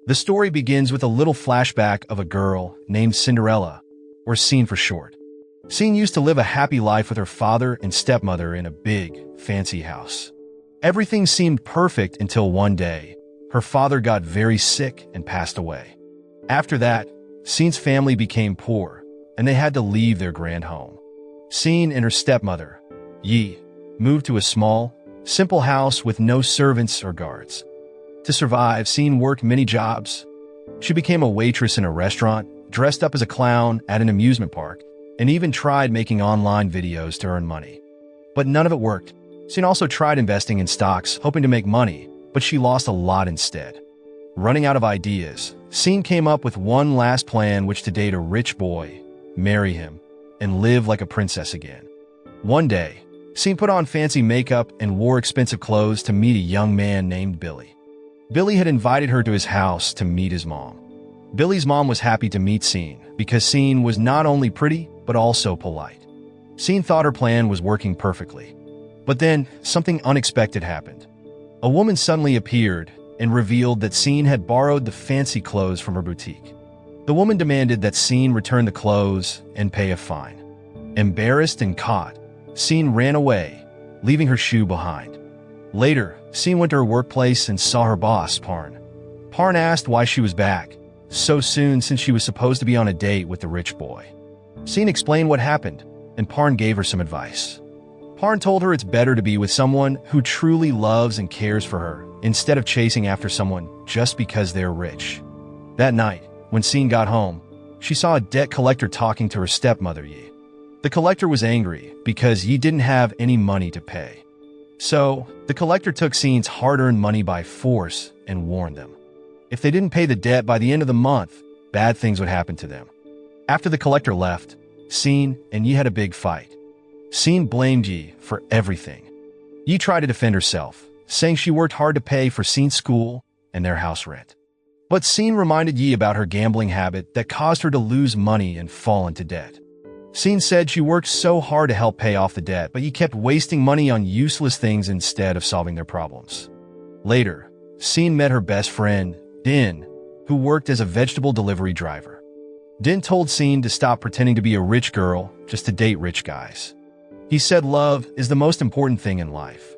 The story begins with a little flashback of a girl named Cinderella, or Scene for short. Scene used to live a happy life with her father and stepmother in a big, fancy house. Everything seemed perfect until one day, her father got very sick and passed away. After that, Scene's family became poor, and they had to leave their grand home. Scene and her stepmother, Yi, moved to a small, simple house with no servants or guards. To survive, Scene worked many jobs. She became a waitress in a restaurant, dressed up as a clown at an amusement park, and even tried making online videos to earn money. But none of it worked. Scene also tried investing in stocks, hoping to make money, but she lost a lot instead. Running out of ideas, Scene came up with one last plan, which to date a rich boy, marry him, and live like a princess again. One day, Scene put on fancy makeup and wore expensive clothes to meet a young man named Billy. Billy had invited her to his house to meet his mom. Billy's mom was happy to meet Scene because Scene was not only pretty, but also polite. Scene thought her plan was working perfectly. But then, something unexpected happened. A woman suddenly appeared and revealed that Scene had borrowed the fancy clothes from her boutique. The woman demanded that Scene return the clothes and pay a fine. Embarrassed and caught, Scene ran away, leaving her shoe behind. Later, Scene went to her workplace and saw her boss, Parn. Parn asked why she was back so soon since she was supposed to be on a date with the rich boy. Scene explained what happened, and Parn gave her some advice. Parn told her it's better to be with someone who truly loves and cares for her instead of chasing after someone just because they're rich. That night, when Scene got home, she saw a debt collector talking to her stepmother, Yi. The collector was angry because Yi didn't have any money to pay. So, the collector took Scene's hard-earned money by force and warned them. If they didn't pay the debt by the end of the month, bad things would happen to them. After the collector left, Scene and Yi had a big fight. Scene blamed Yi for everything. Yi tried to defend herself, saying she worked hard to pay for Scene's school and their house rent. But Scene reminded Yi about her gambling habit that caused her to lose money and fall into debt. Scene said she worked so hard to help pay off the debt, but Yi kept wasting money on useless things instead of solving their problems. Later, Scene met her best friend, Din, who worked as a vegetable delivery driver. Din told Scene to stop pretending to be a rich girl just to date rich guys. He said love is the most important thing in life.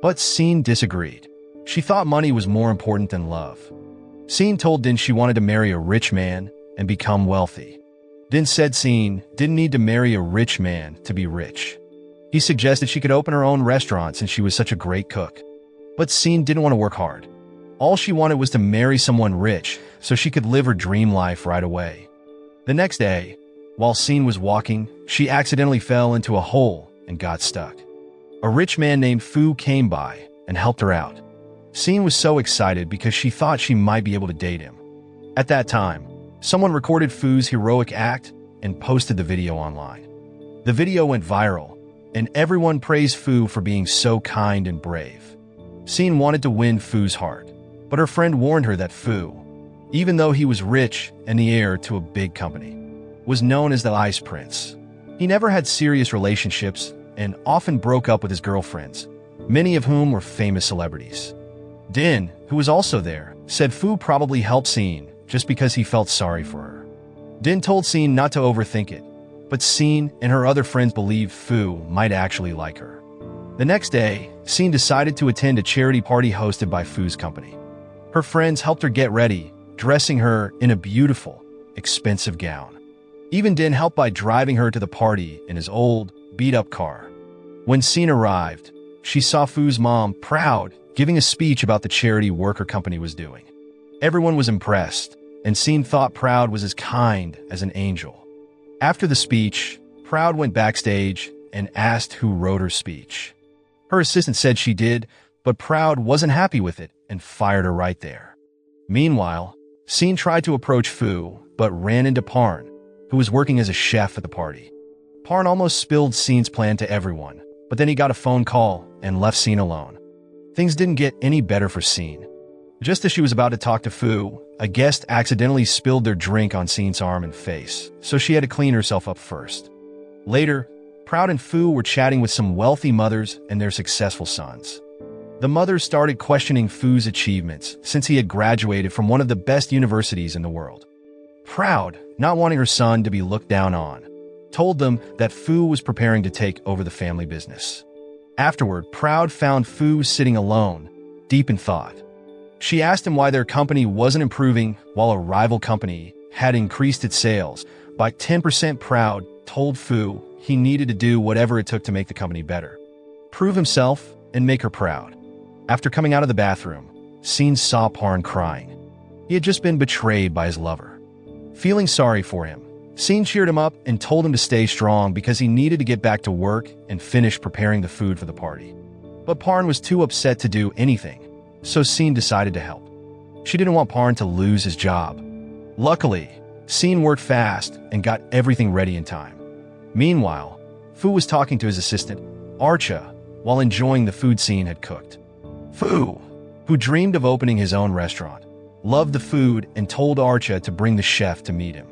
But Scene disagreed. She thought money was more important than love. Scene told Din she wanted to marry a rich man and become wealthy. Din said Scene didn't need to marry a rich man to be rich. He suggested she could open her own restaurant since she was such a great cook. But Scene didn't want to work hard. All she wanted was to marry someone rich so she could live her dream life right away. The next day, while Scene was walking, she accidentally fell into a hole and got stuck. A rich man named Fu came by and helped her out. Scene was so excited because she thought she might be able to date him. At that time, someone recorded Fu's heroic act and posted the video online. The video went viral, and everyone praised Fu for being so kind and brave. Scene wanted to win Fu's heart, but her friend warned her that Fu, even though he was rich and the heir to a big company, was known as the Ice Prince. He never had serious relationships and often broke up with his girlfriends, many of whom were famous celebrities. Din, who was also there, said Fu probably helped Scene just because he felt sorry for her. Din told Scene not to overthink it, but Scene and her other friends believed Fu might actually like her. The next day, Scene decided to attend a charity party hosted by Fu's company. Her friends helped her get ready, dressing her in a beautiful, expensive gown. Even Din helped by driving her to the party in his old, beat-up car. When Scene arrived, she saw Fu's mom, Proud, giving a speech about the charity work her company was doing. Everyone was impressed, and Scene thought Proud was as kind as an angel. After the speech, Proud went backstage and asked who wrote her speech. Her assistant said she did, but Proud wasn't happy with it and fired her right there. Meanwhile, Scene tried to approach Fu, but ran into Parn, who was working as a chef at the party. Parn almost spilled Scene's plan to everyone, but then he got a phone call and left Scene alone. Things didn't get any better for Scene. Just as she was about to talk to Fu, a guest accidentally spilled their drink on Scene's arm and face, so she had to clean herself up first. Later, Proud and Fu were chatting with some wealthy mothers and their successful sons. The mother started questioning Fu's achievements since he had graduated from one of the best universities in the world. Proud, not wanting her son to be looked down on, told them that Fu was preparing to take over the family business. Afterward, Proud found Fu sitting alone, deep in thought. She asked him why their company wasn't improving while a rival company had increased its sales by 10%. Proud told Fu he needed to do whatever it took to make the company better, prove himself, and make her proud. After coming out of the bathroom, Scene saw Parn crying. He had just been betrayed by his lover. Feeling sorry for him, Scene cheered him up and told him to stay strong because he needed to get back to work and finish preparing the food for the party. But Parn was too upset to do anything, so Scene decided to help. She didn't want Parn to lose his job. Luckily, Scene worked fast and got everything ready in time. Meanwhile, Fu was talking to his assistant, Archa, while enjoying the food Scene had cooked. Fu, who dreamed of opening his own restaurant, loved the food and told Archa to bring the chef to meet him.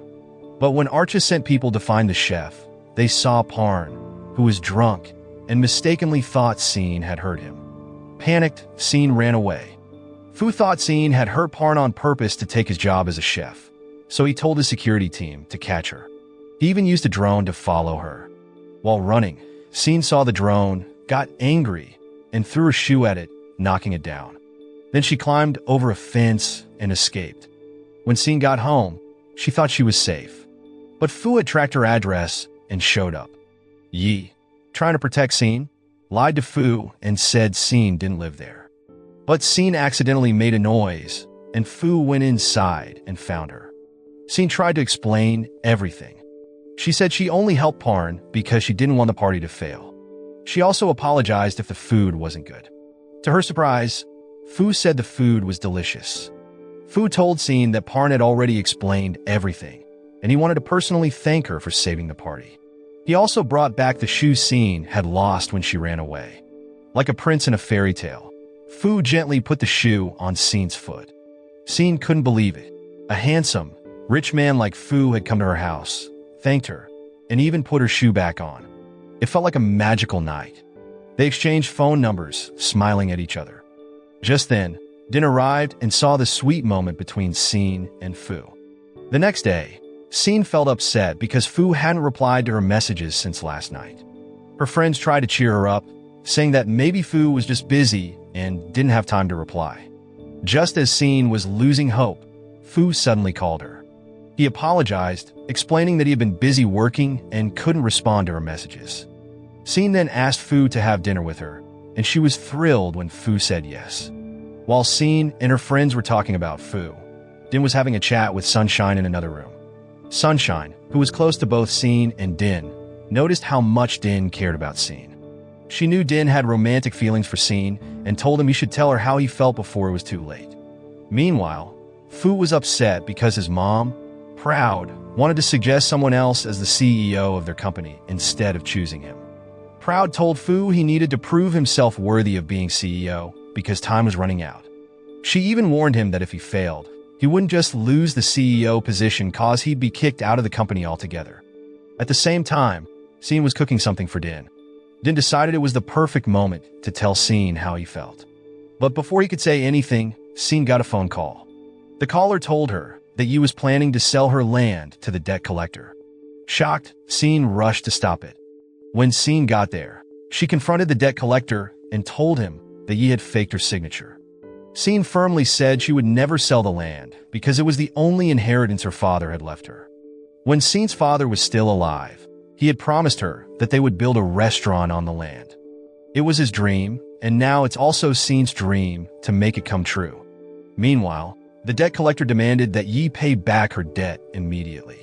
But when Archa sent people to find the chef, they saw Parn, who was drunk and mistakenly thought Scene had hurt him. Panicked, Scene ran away. Fu thought Scene had hurt Parn on purpose to take his job as a chef, so he told his security team to catch her. He even used a drone to follow her. While running, Scene saw the drone, got angry, and threw a shoe at it, knocking it down. Then she climbed over a fence and escaped. When Scene got home, she thought she was safe. But Fu had tracked her address and showed up. Yi, trying to protect Scene, lied to Fu and said Scene didn't live there. But Scene accidentally made a noise, and Fu went inside and found her. Scene tried to explain everything. She said she only helped Parn because she didn't want the party to fail. She also apologized if the food wasn't good. To her surprise, Fu said the food was delicious. Fu told Scene that Parn had already explained everything, and he wanted to personally thank her for saving the party. He also brought back the shoe Scene had lost when she ran away. Like a prince in a fairy tale, Fu gently put the shoe on Scene's foot. Scene couldn't believe it. A handsome, rich man like Fu had come to her house, thanked her, and even put her shoe back on. It felt like a magical night. They exchanged phone numbers, smiling at each other. Just then, Din arrived and saw the sweet moment between Scene and Fu. The next day, Scene felt upset because Fu hadn't replied to her messages since last night. Her friends tried to cheer her up, saying that maybe Fu was just busy and didn't have time to reply. Just as Scene was losing hope, Fu suddenly called her. He apologized, explaining that he had been busy working and couldn't respond to her messages. Scene then asked Fu to have dinner with her, and she was thrilled when Fu said yes. While Scene and her friends were talking about Fu, Din was having a chat with Sunshine in another room. Sunshine, who was close to both Scene and Din, noticed how much Din cared about Scene. She knew Din had romantic feelings for Scene and told him he should tell her how he felt before it was too late. Meanwhile, Fu was upset because his mom, Proud, wanted to suggest someone else as the CEO of their company instead of choosing him. Proud told Fu he needed to prove himself worthy of being CEO because time was running out. She even warned him that if he failed, he wouldn't just lose the CEO position cause he'd be kicked out of the company altogether. At the same time, Scene was cooking something for Din. Din decided it was the perfect moment to tell Scene how he felt. But before he could say anything, Scene got a phone call. The caller told her that Yi was planning to sell her land to the debt collector. Shocked, Scene rushed to stop it. When Scene got there, she confronted the debt collector and told him that Yi had faked her signature. Scene firmly said she would never sell the land because it was the only inheritance her father had left her. When Scene's father was still alive, he had promised her that they would build a restaurant on the land. It was his dream, and now it's also Scene's dream to make it come true. Meanwhile, the debt collector demanded that Yi pay back her debt immediately.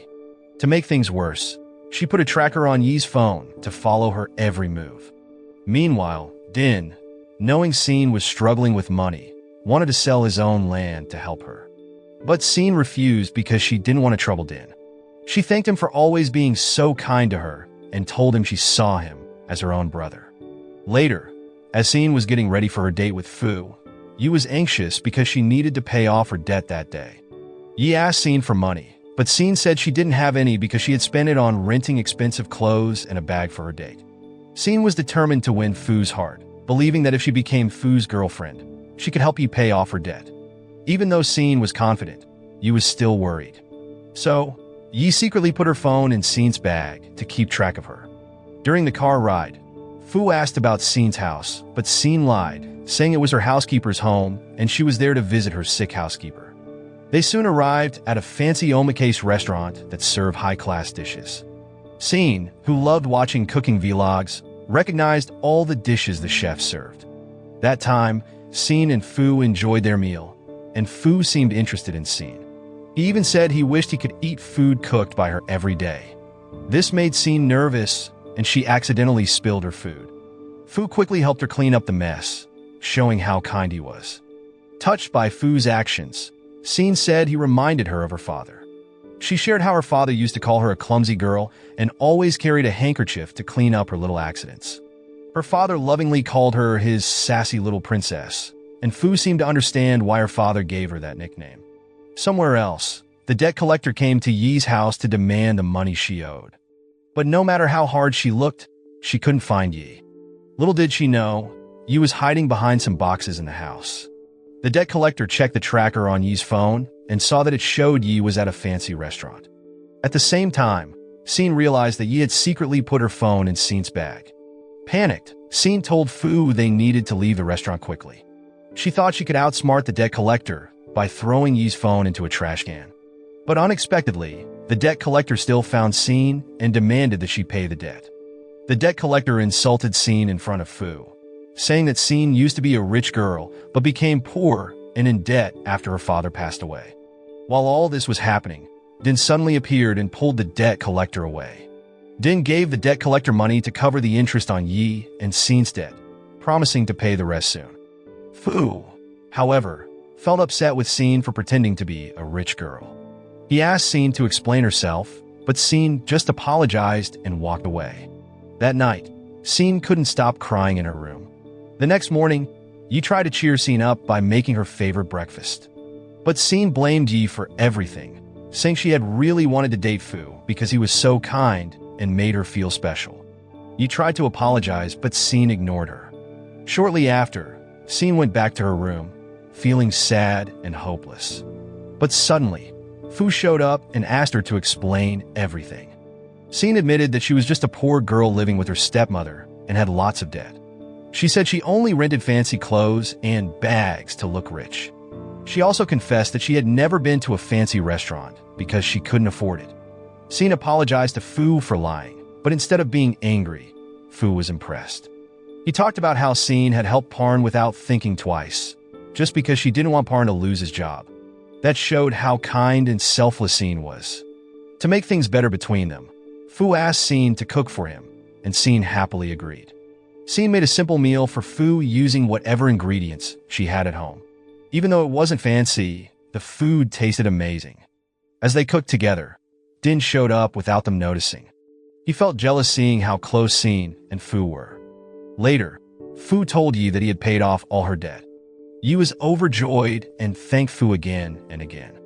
To make things worse, she put a tracker on Yi's phone to follow her every move. Meanwhile, Din, knowing Scene was struggling with money, wanted to sell his own land to help her. But Scene refused because she didn't want to trouble Din. She thanked him for always being so kind to her and told him she saw him as her own brother. Later, as Scene was getting ready for her date with Fu, Yi was anxious because she needed to pay off her debt that day. Yi asked Scene for money, but Scene said she didn't have any because she had spent it on renting expensive clothes and a bag for her date. Scene was determined to win Fu's heart, believing that if she became Fu's girlfriend, she could help Yi pay off her debt. Even though Scene was confident, Yi was still worried. So, Yi secretly put her phone in Scene's bag to keep track of her. During the car ride, Fu asked about Scene's house, but Scene lied, saying it was her housekeeper's home and she was there to visit her sick housekeeper. They soon arrived at a fancy omakase restaurant that served high-class dishes. Scene, who loved watching cooking vlogs, recognized all the dishes the chef served. That time, Scene and Fu enjoyed their meal, and Fu seemed interested in Scene. He even said he wished he could eat food cooked by her every day. This made Scene nervous, and she accidentally spilled her food. Fu quickly helped her clean up the mess, showing how kind he was. Touched by Fu's actions, Scene said he reminded her of her father. She shared how her father used to call her a clumsy girl and always carried a handkerchief to clean up her little accidents. Her father lovingly called her his sassy little princess, and Fu seemed to understand why her father gave her that nickname. Somewhere else, the debt collector came to Yi's house to demand the money she owed. But no matter how hard she looked, she couldn't find Yi. Little did she know, Yi was hiding behind some boxes in the house. The debt collector checked the tracker on Yi's phone and saw that it showed Yi was at a fancy restaurant. At the same time, Scene realized that Yi had secretly put her phone in Scene's bag. Panicked, Scene told Fu they needed to leave the restaurant quickly. She thought she could outsmart the debt collector by throwing Yi's phone into a trash can. But unexpectedly, the debt collector still found Scene and demanded that she pay the debt. The debt collector insulted Scene in front of Fu, saying that Scene used to be a rich girl but became poor and in debt after her father passed away. While all this was happening, Din suddenly appeared and pulled the debt collector away. Din gave the debt collector money to cover the interest on Yi and Scene's debt, promising to pay the rest soon. Fu, however, felt upset with Scene for pretending to be a rich girl. He asked Scene to explain herself, but Scene just apologized and walked away. That night, Scene couldn't stop crying in her room. The next morning, Yi tried to cheer Scene up by making her favorite breakfast. But Scene blamed Yi for everything, saying she had really wanted to date Fu because he was so kind and made her feel special. Yi tried to apologize, but Scene ignored her. Shortly after, Scene went back to her room, feeling sad and hopeless. But suddenly, Fu showed up and asked her to explain everything. Scene admitted that she was just a poor girl living with her stepmother and had lots of debt. She said she only rented fancy clothes and bags to look rich. She also confessed that she had never been to a fancy restaurant because she couldn't afford it. Scene apologized to Fu for lying, but instead of being angry, Fu was impressed. He talked about how Scene had helped Parn without thinking twice, just because she didn't want Parn to lose his job. That showed how kind and selfless Scene was. To make things better between them, Fu asked Scene to cook for him, and Scene happily agreed. Scene made a simple meal for Fu using whatever ingredients she had at home. Even though it wasn't fancy, the food tasted amazing. As they cooked together, Din showed up without them noticing. He felt jealous seeing how close Scene and Fu were. Later, Fu told Yi that he had paid off all her debt. Yi was overjoyed and thanked Fu again and again.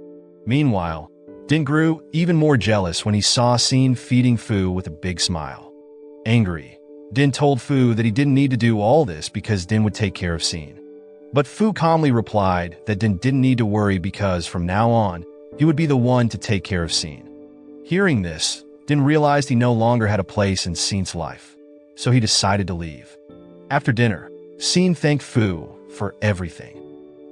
Meanwhile, Din grew even more jealous when he saw Scene feeding Fu with a big smile. Angry, Din told Fu that he didn't need to do all this because Din would take care of Scene. But Fu calmly replied that Din didn't need to worry because from now on, he would be the one to take care of Scene. Hearing this, Din realized he no longer had a place in Scene's life, so he decided to leave. After dinner, Scene thanked Fu for everything.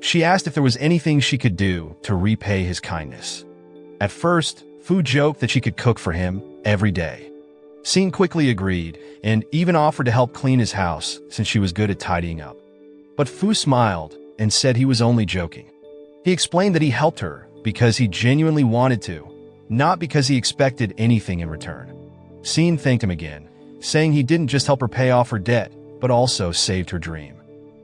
She asked if there was anything she could do to repay his kindness. At first, Fu joked that she could cook for him every day. Scene quickly agreed and even offered to help clean his house since she was good at tidying up. But Fu smiled and said he was only joking. He explained that he helped her because he genuinely wanted to, not because he expected anything in return. Scene thanked him again, saying he didn't just help her pay off her debt, but also saved her dream.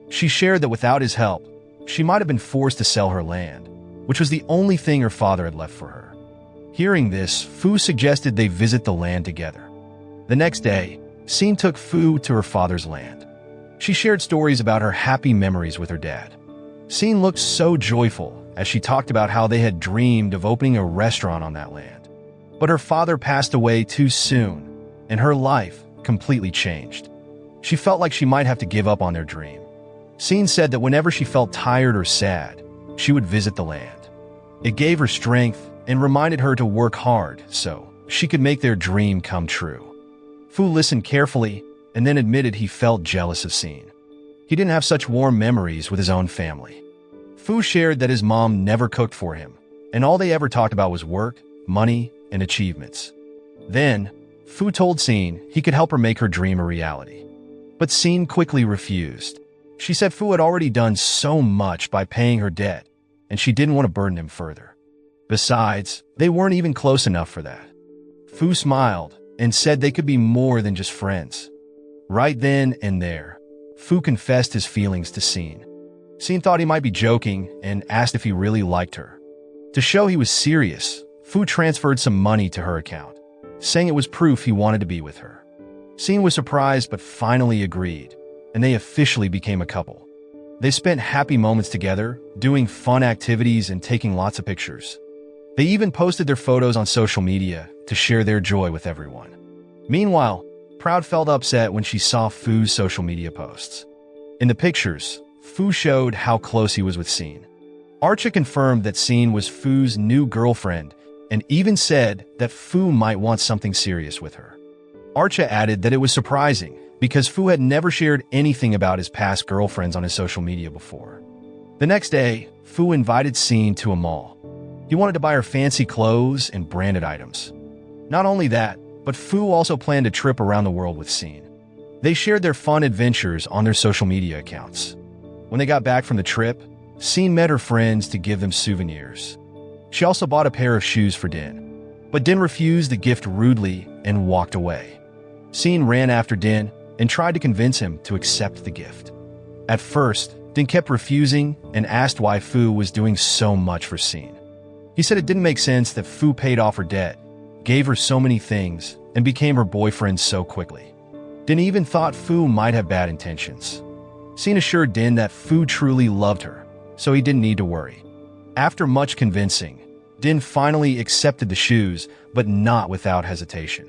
She shared that without his help, she might have been forced to sell her land, which was the only thing her father had left for her. Hearing this, Fu suggested they visit the land together. The next day, Scene took Fu to her father's land. She shared stories about her happy memories with her dad. Scene looked so joyful as she talked about how they had dreamed of opening a restaurant on that land. But her father passed away too soon, and her life completely changed. She felt like she might have to give up on their dream. Scene said that whenever she felt tired or sad, she would visit the land. It gave her strength and reminded her to work hard so she could make their dream come true. Fu listened carefully and then admitted he felt jealous of Scene. He didn't have such warm memories with his own family. Fu shared that his mom never cooked for him, and all they ever talked about was work, money, and achievements. Then, Fu told Scene he could help her make her dream a reality. But Scene quickly refused. She said Fu had already done so much by paying her debt, and she didn't want to burden him further. Besides, they weren't even close enough for that. Fu smiled and said they could be more than just friends. Right then and there, Fu confessed his feelings to Scene. Scene thought he might be joking and asked if he really liked her. To show he was serious, Fu transferred some money to her account, saying it was proof he wanted to be with her. Scene was surprised but finally agreed, and they officially became a couple. They spent happy moments together, doing fun activities and taking lots of pictures. They even posted their photos on social media to share their joy with everyone. Meanwhile, Proud felt upset when she saw Fu's social media posts. In the pictures, Fu showed how close he was with Scene. Archa confirmed that Scene was Fu's new girlfriend and even said that Fu might want something serious with her. Archa added that it was surprising because Fu had never shared anything about his past girlfriends on his social media before. The next day, Fu invited Scene to a mall. He wanted to buy her fancy clothes and branded items. Not only that, but Fu also planned a trip around the world with Scene. They shared their fun adventures on their social media accounts. When they got back from the trip, Scene met her friends to give them souvenirs. She also bought a pair of shoes for Din. But Din refused the gift rudely and walked away. Scene ran after Din and tried to convince him to accept the gift. At first, Din kept refusing and asked why Fu was doing so much for Scene. He said it didn't make sense that Fu paid off her debt, gave her so many things, and became her boyfriend so quickly. Din even thought Fu might have bad intentions. Scene assured Din that Fu truly loved her, so he didn't need to worry. After much convincing, Din finally accepted the shoes, but not without hesitation.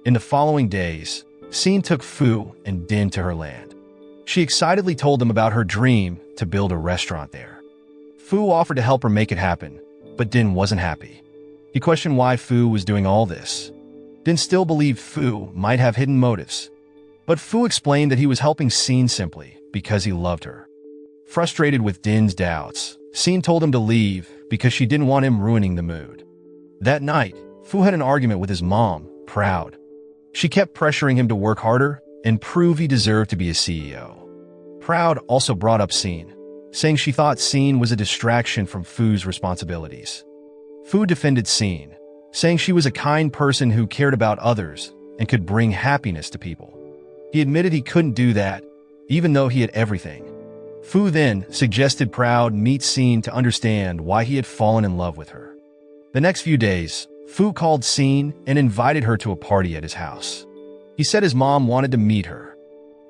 In the following days, Scene took Fu and Din to her land. She excitedly told them about her dream to build a restaurant there. Fu offered to help her make it happen, but Din wasn't happy. He questioned why Fu was doing all this. Din still believed Fu might have hidden motives, but Fu explained that he was helping Scene simply because he loved her. Frustrated with Din's doubts, Scene told him to leave because she didn't want him ruining the mood. That night, Fu had an argument with his mom, Proud. She kept pressuring him to work harder and prove he deserved to be a CEO. Proud also brought up Scene, saying she thought Scene was a distraction from Fu's responsibilities. Fu defended Scene, saying she was a kind person who cared about others and could bring happiness to people. He admitted he couldn't do that, even though he had everything. Fu then suggested Proud meet Scene to understand why he had fallen in love with her. The next few days, Fu called Scene and invited her to a party at his house. He said his mom wanted to meet her.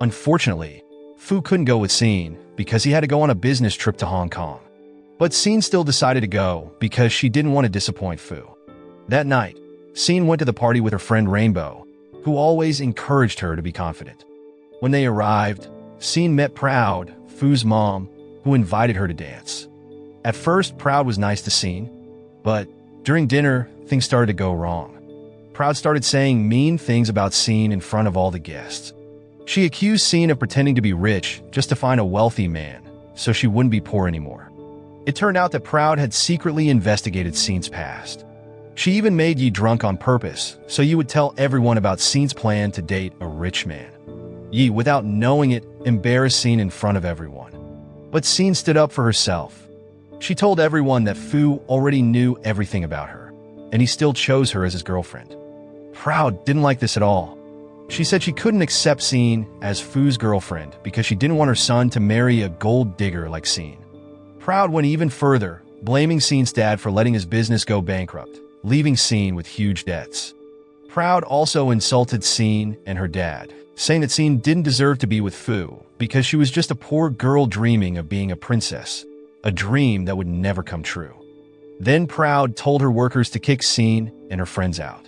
Unfortunately, Fu couldn't go with Scene because he had to go on a business trip to Hong Kong. But Scene still decided to go because she didn't want to disappoint Fu. That night, Scene went to the party with her friend Rainbow, who always encouraged her to be confident. When they arrived, Scene met Proud, Fu's mom, who invited her to dance. At first, Proud was nice to Scene, but during dinner, things started to go wrong. Proud started saying mean things about Scene in front of all the guests. She accused Scene of pretending to be rich just to find a wealthy man, so she wouldn't be poor anymore. It turned out that Proud had secretly investigated Scene's past. She even made Yi drunk on purpose, so Yi would tell everyone about Scene's plan to date a rich man. Yi, without knowing it, embarrassed Scene in front of everyone. But Scene stood up for herself. She told everyone that Fu already knew everything about her, and he still chose her as his girlfriend. Proud didn't like this at all. She said she couldn't accept Scene as Fu's girlfriend because she didn't want her son to marry a gold digger like Scene. Proud went even further, blaming Scene's dad for letting his business go bankrupt, leaving Scene with huge debts. Proud also insulted Scene and her dad, saying that Scene didn't deserve to be with Fu because she was just a poor girl dreaming of being a princess, a dream that would never come true. Then Proud told her workers to kick Scene and her friends out.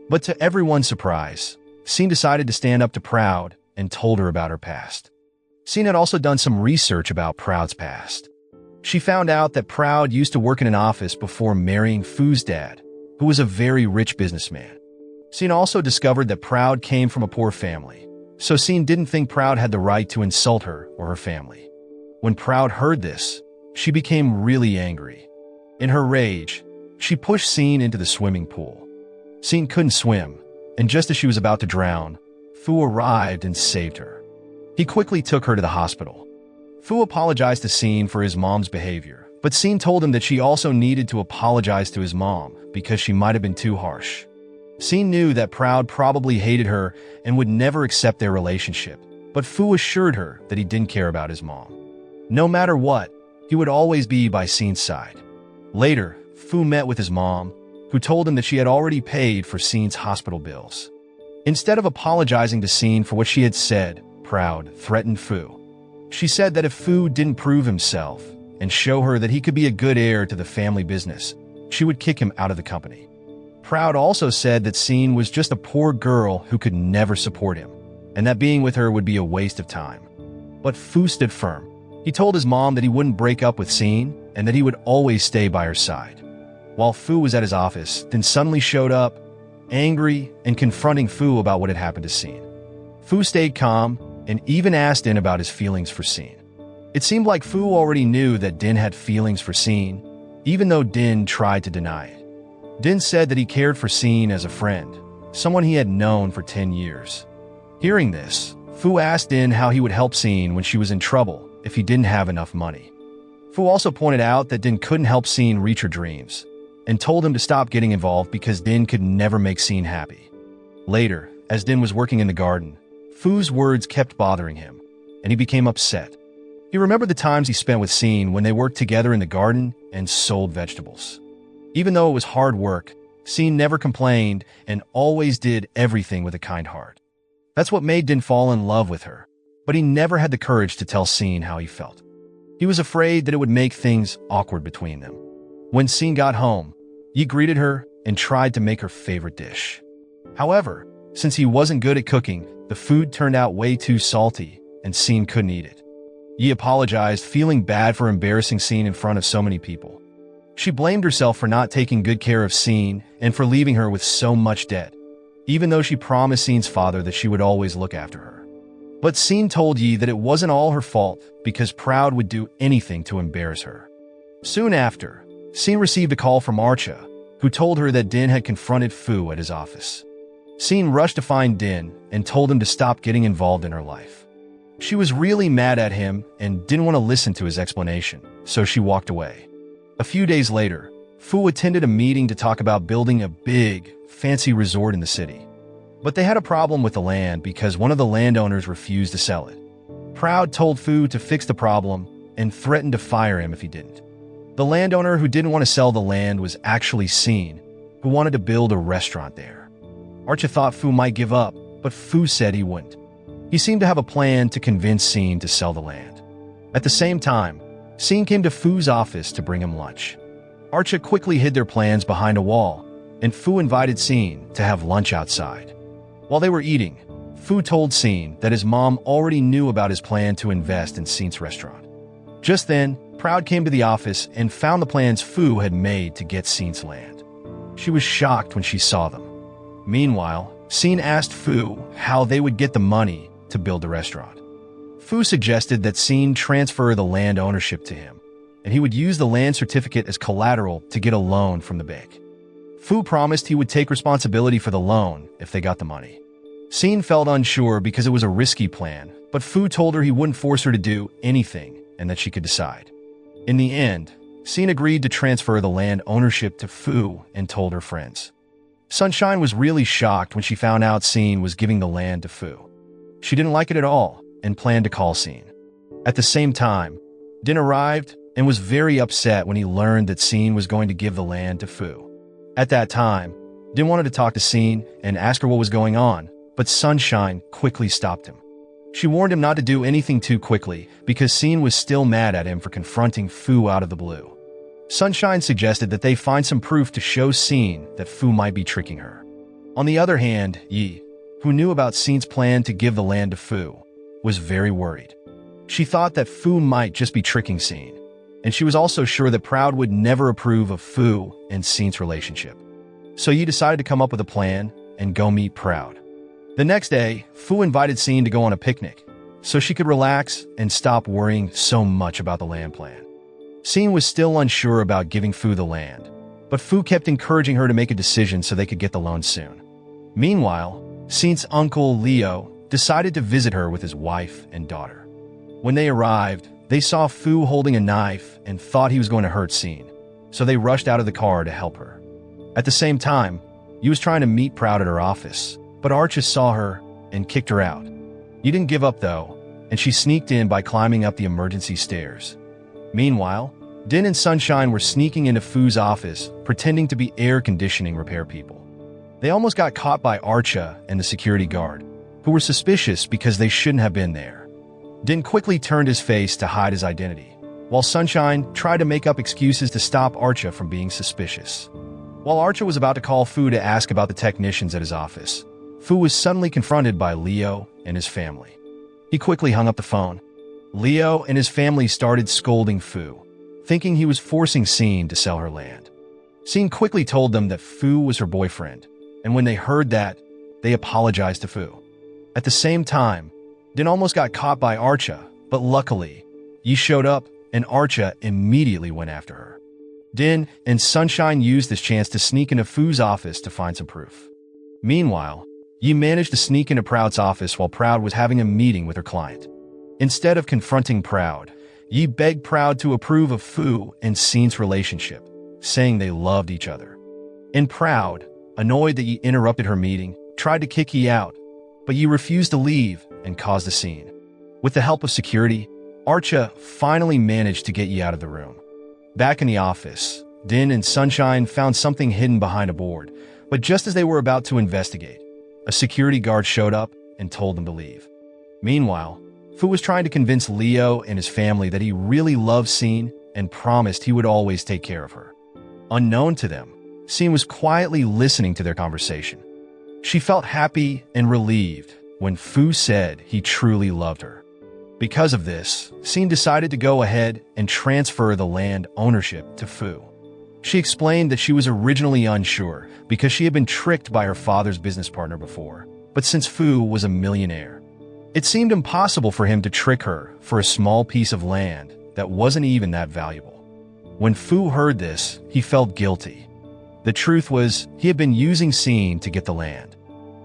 But to everyone's surprise, Scene decided to stand up to Proud and told her about her past. Sin had also done some research about Proud's past. She found out that Proud used to work in an office before marrying Fu's dad, who was a very rich businessman. Sin also discovered that Proud came from a poor family, so Sin didn't think Proud had the right to insult her or her family. When Proud heard this, she became really angry. In her rage, she pushed Sin into the swimming pool. Sin couldn't swim, and just as she was about to drown, Fu arrived and saved her. He quickly took her to the hospital. Fu apologized to Sin for his mom's behavior, but Sin told him that she also needed to apologize to his mom because she might have been too harsh. Sin knew that Proud probably hated her and would never accept their relationship, but Fu assured her that he didn't care about his mom. No matter what, he would always be by Sin's side. Later, Fu met with his mom, who told him that she had already paid for Sin's hospital bills. Instead of apologizing to Sin for what she had said, Proud threatened Fu. She said that if Fu didn't prove himself and show her that he could be a good heir to the family business, she would kick him out of the company. Proud also said that Sin was just a poor girl who could never support him, and that being with her would be a waste of time. But Fu stood firm. He told his mom that he wouldn't break up with Sin and that he would always stay by her side. While Fu was at his office, Din suddenly showed up, angry and confronting Fu about what had happened to Sin. Fu stayed calm and even asked Din about his feelings for Sin. It seemed like Fu already knew that Din had feelings for Sin, even though Din tried to deny it. Din said that he cared for Sin as a friend, someone he had known for 10 years. Hearing this, Fu asked Din how he would help Sin when she was in trouble if he didn't have enough money. Fu also pointed out that Din couldn't help Sin reach her dreams, and told him to stop getting involved because Din could never make Sin happy. Later, as Din was working in the garden, Fu's words kept bothering him, and he became upset. He remembered the times he spent with Sin when they worked together in the garden and sold vegetables. Even though it was hard work, Sin never complained and always did everything with a kind heart. That's what made Din fall in love with her, but he never had the courage to tell Sin how he felt. He was afraid that it would make things awkward between them. When Sin got home, Yi greeted her and tried to make her favorite dish. However, since he wasn't good at cooking, the food turned out way too salty, and Sin couldn't eat it. Yi apologized, feeling bad for embarrassing Sin in front of so many people. She blamed herself for not taking good care of Sin and for leaving her with so much debt, even though she promised Sin's father that she would always look after her. But Sin told Yi that it wasn't all her fault because Proud would do anything to embarrass her. Soon after, Sin received a call from Archa, who told her that Din had confronted Fu at his office. Sin rushed to find Din and told him to stop getting involved in her life. She was really mad at him and didn't want to listen to his explanation, so she walked away. A few days later, Fu attended a meeting to talk about building a big, fancy resort in the city. But they had a problem with the land because one of the landowners refused to sell it. Proud told Fu to fix the problem and threatened to fire him if he didn't. The landowner who didn't want to sell the land was actually Sin, who wanted to build a restaurant there. Archa thought Fu might give up, but Fu said he wouldn't. He seemed to have a plan to convince Sin to sell the land. At the same time, Sin came to Fu's office to bring him lunch. Archa quickly hid their plans behind a wall, and Fu invited Sin to have lunch outside. While they were eating, Fu told Sin that his mom already knew about his plan to invest in Sin's restaurant. Just then, Proud came to the office and found the plans Fu had made to get Sin's land. She was shocked when she saw them. Meanwhile, Sin asked Fu how they would get the money to build the restaurant. Fu suggested that Sin transfer the land ownership to him, and he would use the land certificate as collateral to get a loan from the bank. Fu promised he would take responsibility for the loan if they got the money. Sin felt unsure because it was a risky plan, but Fu told her he wouldn't force her to do anything and that she could decide. In the end, Sin agreed to transfer the land ownership to Fu and told her friends. Sunshine was really shocked when she found out Sin was giving the land to Fu. She didn't like it at all and planned to call Sin. At the same time, Din arrived and was very upset when he learned that Sin was going to give the land to Fu. At that time, Din wanted to talk to Sin and ask her what was going on, but Sunshine quickly stopped him. She warned him not to do anything too quickly because Sin was still mad at him for confronting Fu out of the blue. Sunshine suggested that they find some proof to show Sin that Fu might be tricking her. On the other hand, Yi, who knew about Scene's plan to give the land to Fu, was very worried. She thought that Fu might just be tricking Scene, and she was also sure that Proud would never approve of Fu and Scene's relationship. So Yi decided to come up with a plan and go meet Proud. The next day, Fu invited Scene to go on a picnic, so she could relax and stop worrying so much about the land plan. Scene was still unsure about giving Fu the land, but Fu kept encouraging her to make a decision so they could get the loan soon. Meanwhile, Scene's uncle, Leo, decided to visit her with his wife and daughter. When they arrived, they saw Fu holding a knife and thought he was going to hurt Scene, so they rushed out of the car to help her. At the same time, Yi was trying to meet Proud at her office, but Archie saw her and kicked her out. Yi didn't give up though, and she sneaked in by climbing up the emergency stairs. Meanwhile, Din and Sunshine were sneaking into Fu's office, pretending to be air conditioning repair people. They almost got caught by Archa and the security guard, who were suspicious because they shouldn't have been there. Din quickly turned his face to hide his identity, while Sunshine tried to make up excuses to stop Archa from being suspicious. While Archa was about to call Fu to ask about the technicians at his office, Fu was suddenly confronted by Leo and his family. He quickly hung up the phone. Leo and his family started scolding Fu, thinking he was forcing Scene to sell her land. Scene quickly told them that Fu was her boyfriend, and when they heard that, they apologized to Fu. At the same time, Din almost got caught by Archa, but luckily, Yi showed up and Archa immediately went after her. Din and Sunshine used this chance to sneak into Fu's office to find some proof. Meanwhile, Yi managed to sneak into Proud's office while Proud was having a meeting with her client. Instead of confronting Proud, Yi begged Proud to approve of Fu and Scene's relationship, saying they loved each other. And Proud, annoyed that Yi interrupted her meeting, tried to kick Yi out, but Yi refused to leave and caused a scene. With the help of security, Archa finally managed to get Yi out of the room. Back in the office, Din and Sunshine found something hidden behind a board, but just as they were about to investigate, a security guard showed up and told them to leave. Meanwhile, Fu was trying to convince Leo and his family that he really loved Scene and promised he would always take care of her. Unknown to them, Scene was quietly listening to their conversation. She felt happy and relieved when Fu said he truly loved her. Because of this, Scene decided to go ahead and transfer the land ownership to Fu. She explained that she was originally unsure because she had been tricked by her father's business partner before, but since Fu was a millionaire, it seemed impossible for him to trick her for a small piece of land that wasn't even that valuable. When Fu heard this, he felt guilty. The truth was, he had been using Scene to get the land.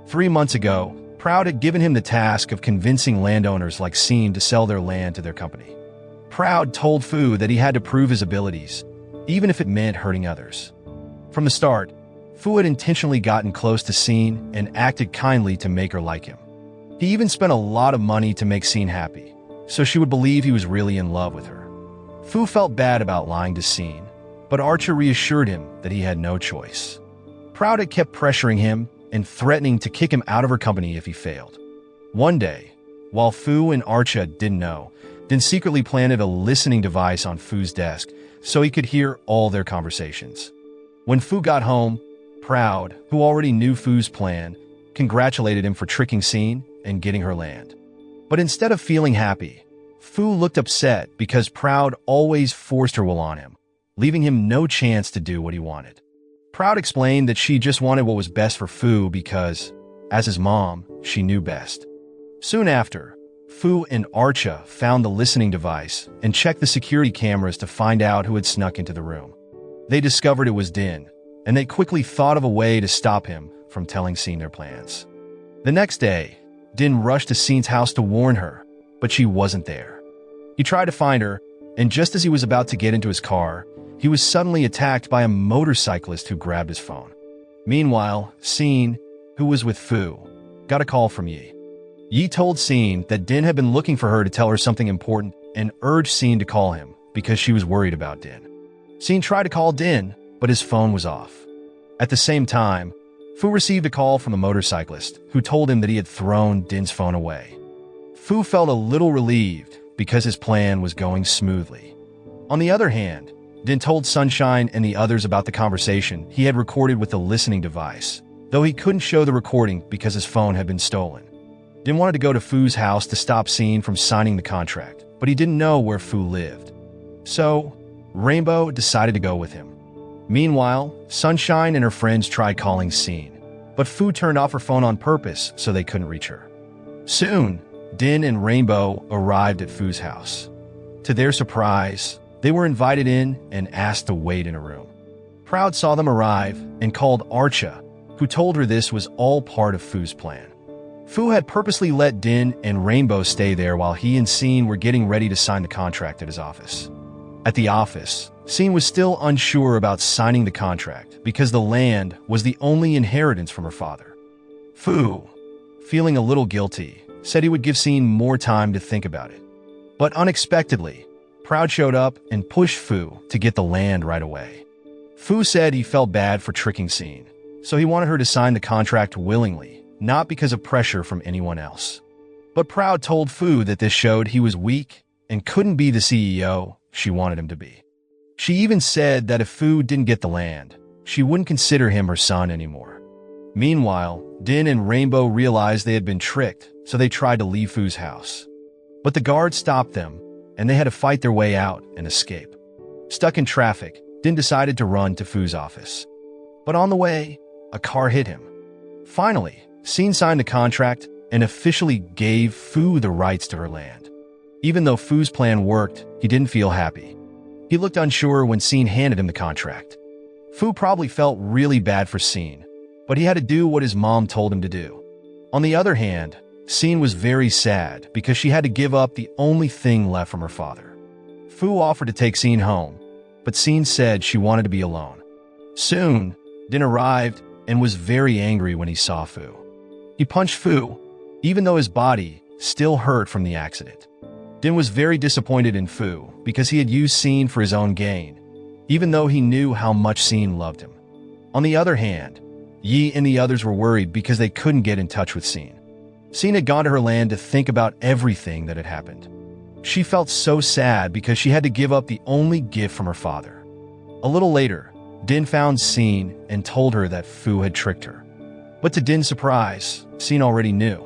3 months ago, Proud had given him the task of convincing landowners like Scene to sell their land to their company. Proud told Fu that he had to prove his abilities, even if it meant hurting others. From the start, Fu had intentionally gotten close to Scene and acted kindly to make her like him. He even spent a lot of money to make Scene happy, so she would believe he was really in love with her. Fu felt bad about lying to Scene, but Archer reassured him that he had no choice. Proud had kept pressuring him and threatening to kick him out of her company if he failed. One day, while Fu and Archa didn't know, Din secretly planted a listening device on Fu's desk so he could hear all their conversations. When Fu got home, Proud, who already knew Fu's plan, congratulated him for tricking Scene and getting her land. But instead of feeling happy, Fu looked upset because Proud always forced her will on him, leaving him no chance to do what he wanted. Proud explained that she just wanted what was best for Fu because, as his mom, she knew best. Soon after, Fu and Archa found the listening device and checked the security cameras to find out who had snuck into the room. They discovered it was Din, and they quickly thought of a way to stop him from telling Scene their plans. The next day, Din rushed to Scene's house to warn her, but she wasn't there. He tried to find her, and just as he was about to get into his car, he was suddenly attacked by a motorcyclist who grabbed his phone. Meanwhile, Scene, who was with Fu, got a call from Yi. Yi told Scene that Din had been looking for her to tell her something important and urged Scene to call him because she was worried about Din. Scene tried to call Din, but his phone was off. At the same time, Fu received a call from a motorcyclist who told him that he had thrown Din's phone away. Fu felt a little relieved because his plan was going smoothly. On the other hand, Din told Sunshine and the others about the conversation he had recorded with the listening device, though he couldn't show the recording because his phone had been stolen. Din wanted to go to Fu's house to stop Scene from signing the contract, but he didn't know where Fu lived. So, Rainbow decided to go with him. Meanwhile, Sunshine and her friends tried calling Scene, but Fu turned off her phone on purpose so they couldn't reach her. Soon, Din and Rainbow arrived at Fu's house. To their surprise, they were invited in and asked to wait in a room. Proud saw them arrive and called Archa, who told her this was all part of Fu's plan. Fu had purposely let Din and Rainbow stay there while he and Scene were getting ready to sign the contract at his office. At the office, Scene was still unsure about signing the contract because the land was the only inheritance from her father. Fu, feeling a little guilty, said he would give Scene more time to think about it. But unexpectedly, Proud showed up and pushed Fu to get the land right away. Fu said he felt bad for tricking Scene, so he wanted her to sign the contract willingly, not because of pressure from anyone else. But Proud told Fu that this showed he was weak and couldn't be the CEO she wanted him to be. She even said that if Fu didn't get the land, she wouldn't consider him her son anymore. Meanwhile, Din and Rainbow realized they had been tricked, so they tried to leave Fu's house. But the guards stopped them, and they had to fight their way out and escape. Stuck in traffic, Din decided to run to Fu's office. But on the way, a car hit him. Finally, Scene signed the contract and officially gave Fu the rights to her land. Even though Fu's plan worked, he didn't feel happy. He looked unsure when Scene handed him the contract. Fu probably felt really bad for Scene, but he had to do what his mom told him to do. On the other hand, Scene was very sad because she had to give up the only thing left from her father. Fu offered to take Scene home, but Scene said she wanted to be alone. Soon, Din arrived and was very angry when he saw Fu. He punched Fu, even though his body still hurt from the accident. Din was very disappointed in Fu because he had used Scene for his own gain, even though he knew how much Scene loved him. On the other hand, Yi and the others were worried because they couldn't get in touch with Scene. Scene had gone to her land to think about everything that had happened. She felt so sad because she had to give up the only gift from her father. A little later, Din found Scene and told her that Fu had tricked her. But to Din's surprise, Scene already knew.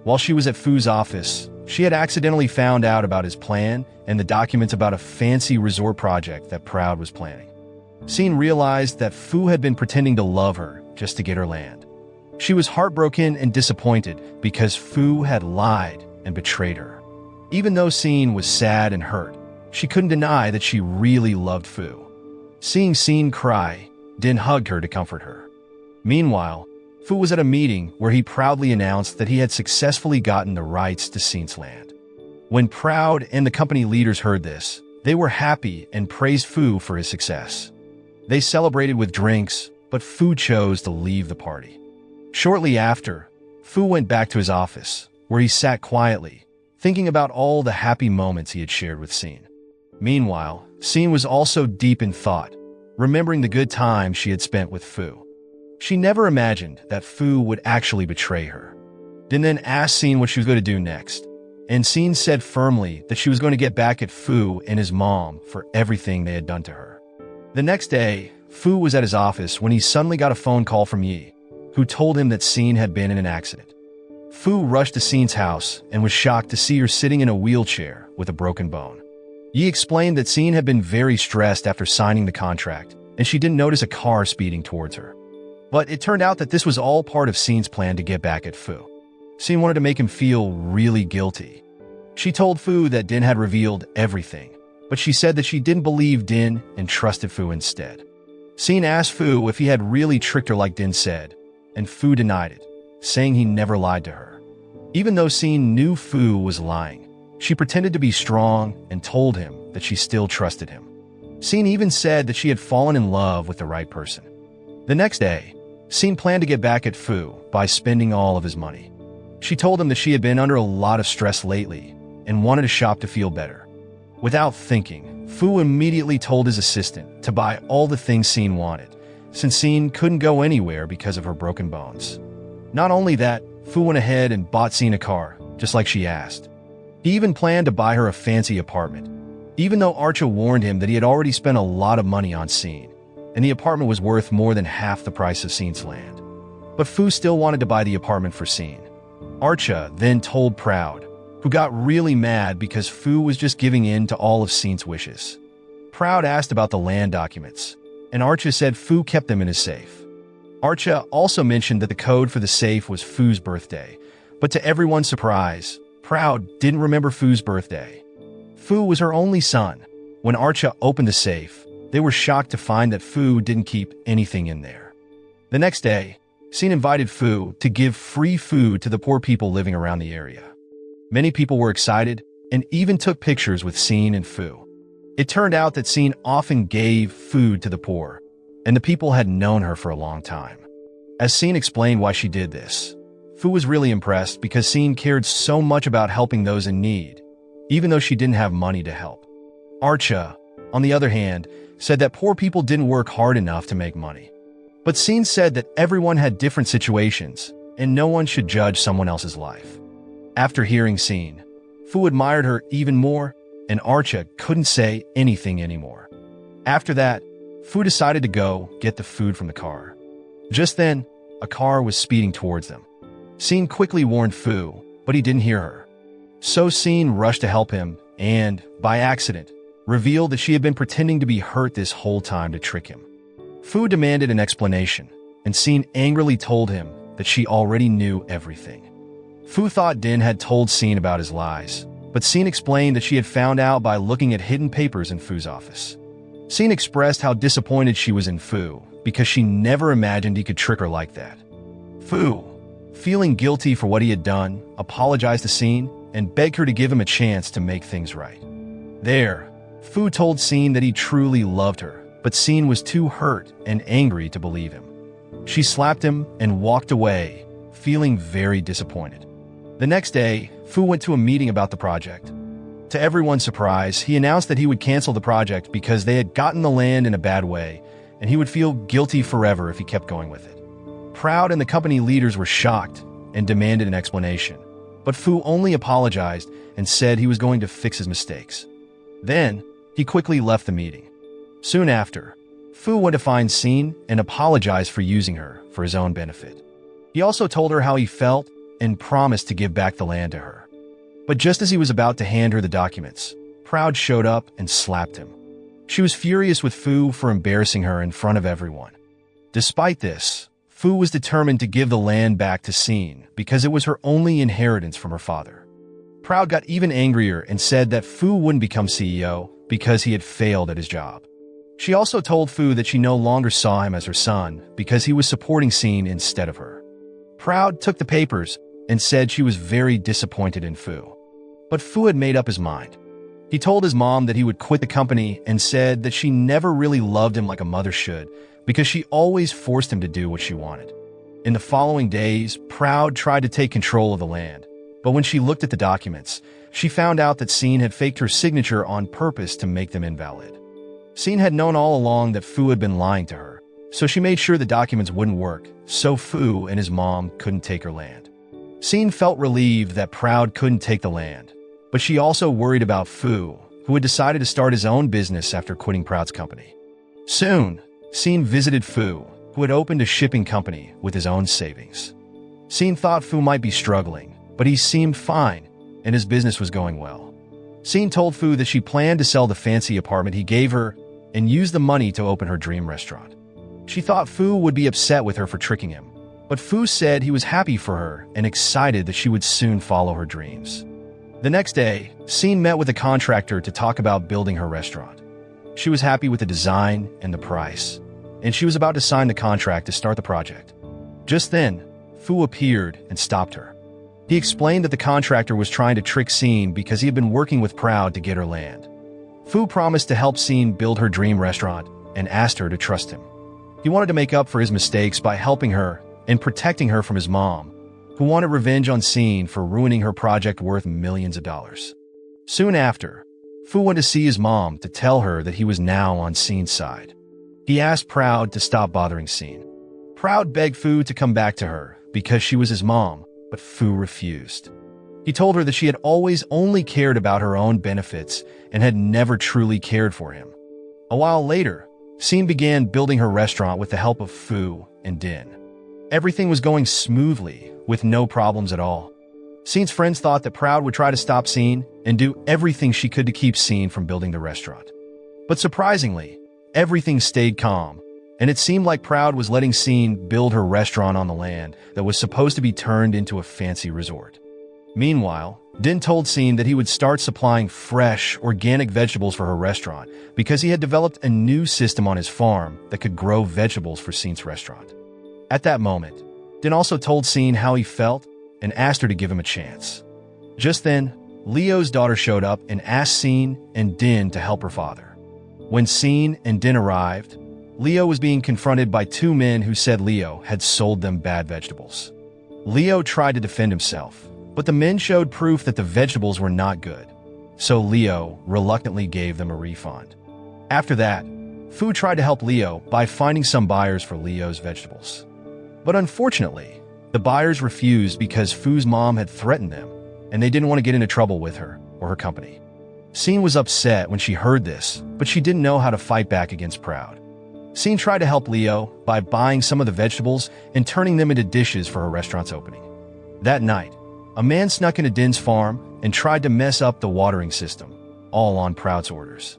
While she was at Fu's office, she had accidentally found out about his plan and the documents about a fancy resort project that Proud was planning. Scene realized that Fu had been pretending to love her just to get her land. She was heartbroken and disappointed because Fu had lied and betrayed her. Even though Scene was sad and hurt, she couldn't deny that she really loved Fu. Seeing Scene cry, Din hugged her to comfort her. Meanwhile, Fu was at a meeting where he proudly announced that he had successfully gotten the rights to Scene's land. When Proud and the company leaders heard this, they were happy and praised Fu for his success. They celebrated with drinks, but Fu chose to leave the party. Shortly after, Fu went back to his office, where he sat quietly, thinking about all the happy moments he had shared with Scene. Meanwhile, Scene was also deep in thought, remembering the good time she had spent with Fu. She never imagined that Fu would actually betray her. Din then asked Scene what she was going to do next, and Scene said firmly that she was going to get back at Fu and his mom for everything they had done to her. The next day, Fu was at his office when he suddenly got a phone call from Yi, who told him that Scene had been in an accident. Fu rushed to Scene's house and was shocked to see her sitting in a wheelchair with a broken bone. Yi explained that Scene had been very stressed after signing the contract, and she didn't notice a car speeding towards her. But it turned out that this was all part of Scene's plan to get back at Fu. Scene wanted to make him feel really guilty. She told Fu that Din had revealed everything, but she said that she didn't believe Din and trusted Fu instead. Scene asked Fu if he had really tricked her like Din said, and Fu denied it, saying he never lied to her. Even though Scene knew Fu was lying, she pretended to be strong and told him that she still trusted him. Scene even said that she had fallen in love with the right person. The next day, Scene planned to get back at Fu by spending all of his money. She told him that she had been under a lot of stress lately and wanted to shop to feel better. Without thinking, Fu immediately told his assistant to buy all the things Scene wanted, since Scene couldn't go anywhere because of her broken bones. Not only that, Fu went ahead and bought Scene a car, just like she asked. He even planned to buy her a fancy apartment, even though Archa warned him that he had already spent a lot of money on Scene, and the apartment was worth more than half the price of Scene's land. but Fu still wanted to buy the apartment for Scene. Archa then told Proud, who got really mad because Fu was just giving in to all of Scene's wishes. Proud asked about the land documents, and Archa said Fu kept them in his safe. Archa also mentioned that the code for the safe was Fu's birthday, but to everyone's surprise, Proud didn't remember Fu's birthday. Fu was her only son. When Archa opened the safe, they were shocked to find that Fu didn't keep anything in there. The next day, Scene invited Fu to give free food to the poor people living around the area. Many people were excited and even took pictures with Scene and Fu. It turned out that Scene often gave food to the poor, and the people had known her for a long time. As Scene explained why she did this, Fu was really impressed because Scene cared so much about helping those in need, even though she didn't have money to help. Archa, on the other hand, said that poor people didn't work hard enough to make money. But Scene said that everyone had different situations, and no one should judge someone else's life. After hearing Scene, Fu admired her even more, and Archa couldn't say anything anymore. After that, Fu decided to go get the food from the car. Just then, a car was speeding towards them. Scene quickly warned Fu, but he didn't hear her. So Scene rushed to help him and, by accident, revealed that she had been pretending to be hurt this whole time to trick him. Fu demanded an explanation, and Scene angrily told him that she already knew everything. Fu thought Din had told Scene about his lies, but Scene explained that she had found out by looking at hidden papers in Fu's office. Scene expressed how disappointed she was in Fu because she never imagined he could trick her like that. Fu, feeling guilty for what he had done, apologized to Scene and begged her to give him a chance to make things right. There, Fu told Scene that he truly loved her, but Scene was too hurt and angry to believe him. She slapped him and walked away, feeling very disappointed. The next day, Fu went to a meeting about the project. To everyone's surprise, he announced that he would cancel the project because they had gotten the land in a bad way, and he would feel guilty forever if he kept going with it. Proud and the company leaders were shocked and demanded an explanation, but Fu only apologized and said he was going to fix his mistakes. Then, he quickly left the meeting. Soon after, Fu went to find Scene and apologized for using her for his own benefit. He also told her how he felt and promised to give back the land to her. But just as he was about to hand her the documents, Proud showed up and slapped him. She was furious with Fu for embarrassing her in front of everyone. Despite this, Fu was determined to give the land back to Scene because it was her only inheritance from her father. Proud got even angrier and said that Fu wouldn't become CEO because he had failed at his job. She also told Fu that she no longer saw him as her son because he was supporting Scene instead of her. Proud took the papers and said she was very disappointed in Fu. But Fu had made up his mind. He told his mom that he would quit the company and said that she never really loved him like a mother should because she always forced him to do what she wanted. In the following days, Proud tried to take control of the land, but when she looked at the documents, she found out that Scene had faked her signature on purpose to make them invalid. Scene had known all along that Fu had been lying to her, so she made sure the documents wouldn't work, so Fu and his mom couldn't take her land. Scene felt relieved that Proud couldn't take the land, but she also worried about Fu, who had decided to start his own business after quitting Proud's company. Soon, Scene visited Fu, who had opened a shipping company with his own savings. Scene thought Fu might be struggling, but he seemed fine, and his business was going well. Scene told Fu that she planned to sell the fancy apartment he gave her and use the money to open her dream restaurant. She thought Fu would be upset with her for tricking him, but Fu said he was happy for her and excited that she would soon follow her dreams. The next day, Scene met with a contractor to talk about building her restaurant. She was happy with the design and the price, and she was about to sign the contract to start the project. Just then, Fu appeared and stopped her. He explained that the contractor was trying to trick Scene because he had been working with Proud to get her land. Fu promised to help Scene build her dream restaurant and asked her to trust him. He wanted to make up for his mistakes by helping her and protecting her from his mom, who wanted revenge on Scene for ruining her project worth millions of dollars. Soon after, Fu went to see his mom to tell her that he was now on Scene's side. He asked Proud to stop bothering Scene. Proud begged Fu to come back to her because she was his mom, but Fu refused. He told her that she had always only cared about her own benefits and had never truly cared for him. A while later, Scene began building her restaurant with the help of Fu and Din. Everything was going smoothly, with no problems at all. Scene's friends thought that Proud would try to stop Scene and do everything she could to keep Scene from building the restaurant. But surprisingly, everything stayed calm, and it seemed like Proud was letting Scene build her restaurant on the land that was supposed to be turned into a fancy resort. Meanwhile, Din told Scene that he would start supplying fresh, organic vegetables for her restaurant because he had developed a new system on his farm that could grow vegetables for Scene's restaurant. At that moment, Din also told Scene how he felt and asked her to give him a chance. Just then, Leo's daughter showed up and asked Scene and Din to help her father. When Scene and Din arrived, Leo was being confronted by two men who said Leo had sold them bad vegetables. Leo tried to defend himself, but the men showed proof that the vegetables were not good, so Leo reluctantly gave them a refund. After that, Fu tried to help Leo by finding some buyers for Leo's vegetables. But unfortunately, the buyers refused because Fu's mom had threatened them, and they didn't want to get into trouble with her or her company. Scene was upset when she heard this, but she didn't know how to fight back against Proud. Scene tried to help Leo by buying some of the vegetables and turning them into dishes for her restaurant's opening. That night, a man snuck into Din's farm and tried to mess up the watering system, all on Proud's orders.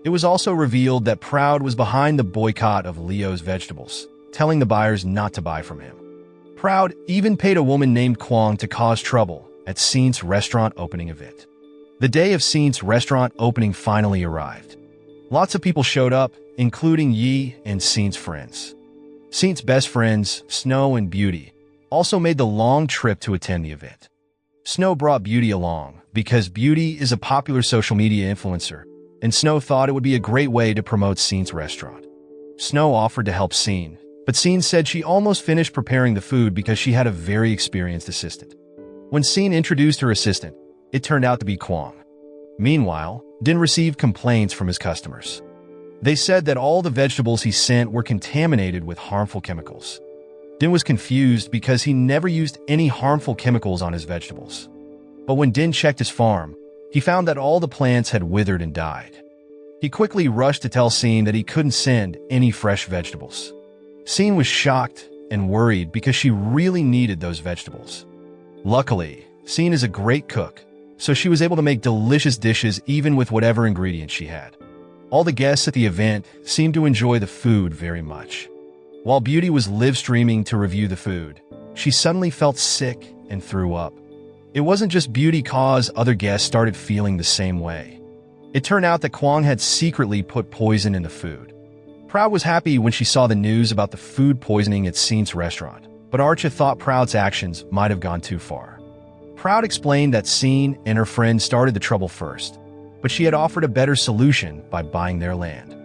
It was also revealed that Proud was behind the boycott of Leo's vegetables, telling the buyers not to buy from him. Proud even paid a woman named Kwang to cause trouble at Scene's restaurant opening event. The day of Scene's restaurant opening finally arrived. Lots of people showed up, including Yi and Scene's friends. Scene's best friends, Snow and Beauty, also made the long trip to attend the event. Snow brought Beauty along because Beauty is a popular social media influencer, and Snow thought it would be a great way to promote Scene's restaurant. Snow offered to help Scene, but Scene said she almost finished preparing the food because she had a very experienced assistant. When Scene introduced her assistant, it turned out to be Kwang. Meanwhile, Din received complaints from his customers. They said that all the vegetables he sent were contaminated with harmful chemicals. Din was confused because he never used any harmful chemicals on his vegetables. But when Din checked his farm, he found that all the plants had withered and died. He quickly rushed to tell Scene that he couldn't send any fresh vegetables. Scene was shocked and worried because she really needed those vegetables. Luckily, Scene is a great cook, so she was able to make delicious dishes even with whatever ingredients she had. All the guests at the event seemed to enjoy the food very much. While Beauty was live streaming to review the food, she suddenly felt sick and threw up. It wasn't just Beauty cause other guests started feeling the same way. It turned out that Kwang had secretly put poison in the food. Proud was happy when she saw the news about the food poisoning at Scene's restaurant, but Archa thought Proud's actions might have gone too far. Proud explained that Scene and her friend started the trouble first, but she had offered a better solution by buying their land.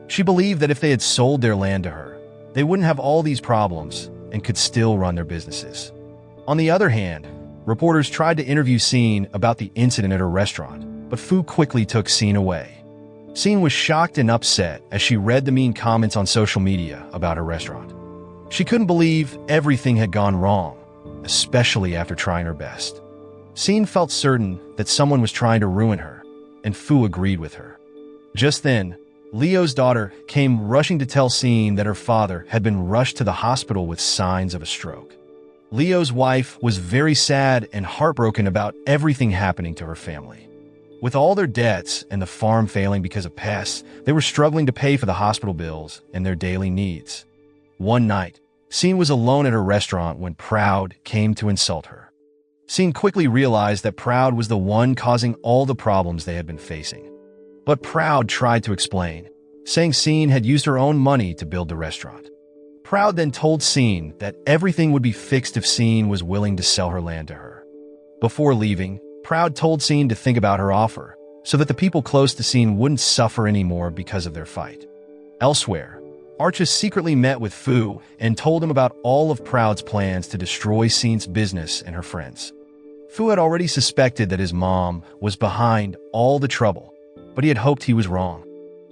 She believed that if they had sold their land to her, they wouldn't have all these problems and could still run their businesses. On the other hand, reporters tried to interview Scene about the incident at her restaurant, but Fu quickly took Scene away. Scene was shocked and upset as she read the mean comments on social media about her restaurant. She couldn't believe everything had gone wrong, especially after trying her best. Scene felt certain that someone was trying to ruin her, and Fu agreed with her. Just then, Leo's daughter came rushing to tell Scene that her father had been rushed to the hospital with signs of a stroke. Leo's wife was very sad and heartbroken about everything happening to her family. With all their debts and the farm failing because of pests, they were struggling to pay for the hospital bills and their daily needs. One night, Scene was alone at her restaurant when Proud came to insult her. Scene quickly realized that Proud was the one causing all the problems they had been facing. But Proud tried to explain, saying Scene had used her own money to build the restaurant. Proud then told Scene that everything would be fixed if Scene was willing to sell her land to her. Before leaving, Proud told Scene to think about her offer, so that the people close to Scene wouldn't suffer anymore because of their fight. Elsewhere, Archa secretly met with Fu and told him about all of Proud's plans to destroy Scene's business and her friends. Fu had already suspected that his mom was behind all the trouble, but he had hoped he was wrong.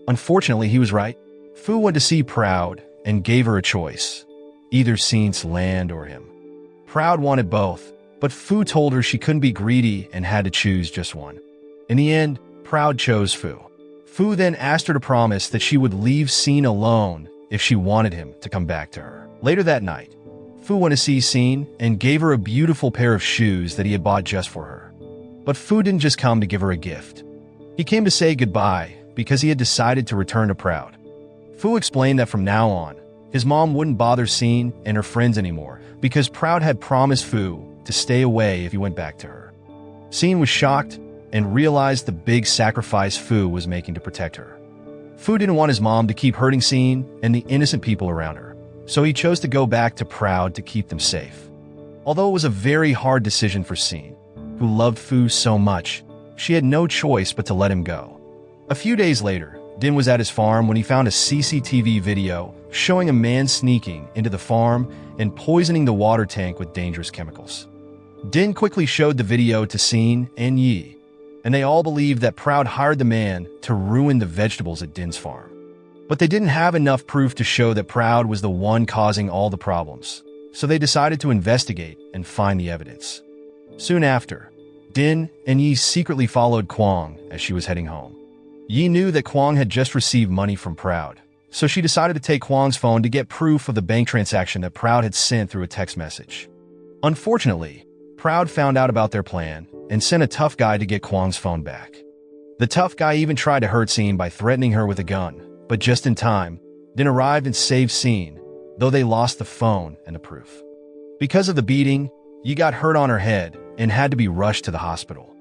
Unfortunately, he was right. Fu went to see Proud and gave her a choice, either Scene's land or him. Proud wanted both, but Fu told her she couldn't be greedy and had to choose just one. In the end, Proud chose Fu. Fu then asked her to promise that she would leave Scene alone if she wanted him to come back to her. Later that night, Fu went to see Scene and gave her a beautiful pair of shoes that he had bought just for her. But Fu didn't just come to give her a gift. He came to say goodbye because he had decided to return to Proud. Fu explained that from now on, his mom wouldn't bother Scene and her friends anymore because Proud had promised Fu to stay away if he went back to her. Scene was shocked and realized the big sacrifice Fu was making to protect her. Fu didn't want his mom to keep hurting Scene and the innocent people around her, so he chose to go back to Proud to keep them safe. Although it was a very hard decision for Scene, who loved Fu so much, she had no choice but to let him go. A few days later, Din was at his farm when he found a CCTV video showing a man sneaking into the farm and poisoning the water tank with dangerous chemicals. Din quickly showed the video to Scene and Yi, and they all believed that Proud hired the man to ruin the vegetables at Din's farm. But they didn't have enough proof to show that Proud was the one causing all the problems, so they decided to investigate and find the evidence. Soon after, Din and Yi secretly followed Kwang as she was heading home. Yi knew that Kwang had just received money from Proud, so she decided to take Kwang's phone to get proof of the bank transaction that Proud had sent through a text message. Unfortunately, Proud found out about their plan and sent a tough guy to get Kwang's phone back. The tough guy even tried to hurt Scene by threatening her with a gun, but just in time, Din arrived and saved Scene, though they lost the phone and the proof. Because of the beating, Yi got hurt on her head and had to be rushed to the hospital.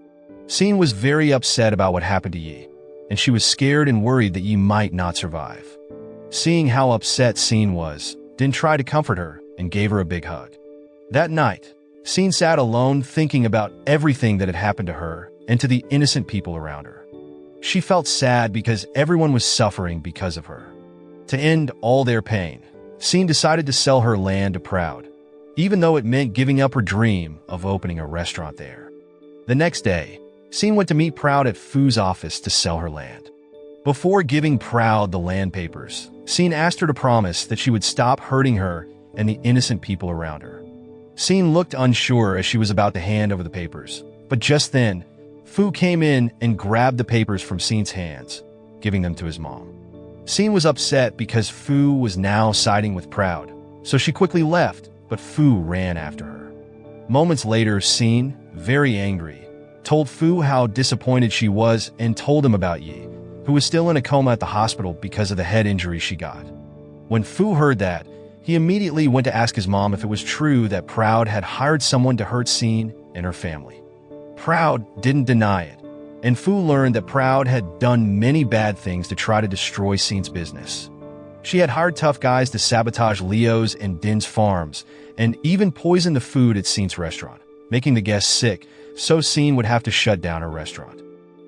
Scene was very upset about what happened to Yi, and she was scared and worried that Yi might not survive. Seeing how upset Scene was, Din tried to comfort her and gave her a big hug. That night, Scene sat alone thinking about everything that had happened to her and to the innocent people around her. She felt sad because everyone was suffering because of her. To end all their pain, Scene decided to sell her land to Proud, even though it meant giving up her dream of opening a restaurant there. The next day, Scene went to meet Proud at Fu's office to sell her land. Before giving Proud the land papers, Scene asked her to promise that she would stop hurting her and the innocent people around her. Scene looked unsure as she was about to hand over the papers, but just then, Fu came in and grabbed the papers from Scene's hands, giving them to his mom. Scene was upset because Fu was now siding with Proud, so she quickly left, but Fu ran after her. Moments later, Scene, very angry, told Fu how disappointed she was and told him about Yi, who was still in a coma at the hospital because of the head injury she got. When Fu heard that, he immediately went to ask his mom if it was true that Proud had hired someone to hurt Scene and her family. Proud didn't deny it, and Fu learned that Proud had done many bad things to try to destroy Scene's business. She had hired tough guys to sabotage Leo's and Din's farms, and even poisoned the food at Scene's restaurant, making the guests sick, so Scene would have to shut down her restaurant.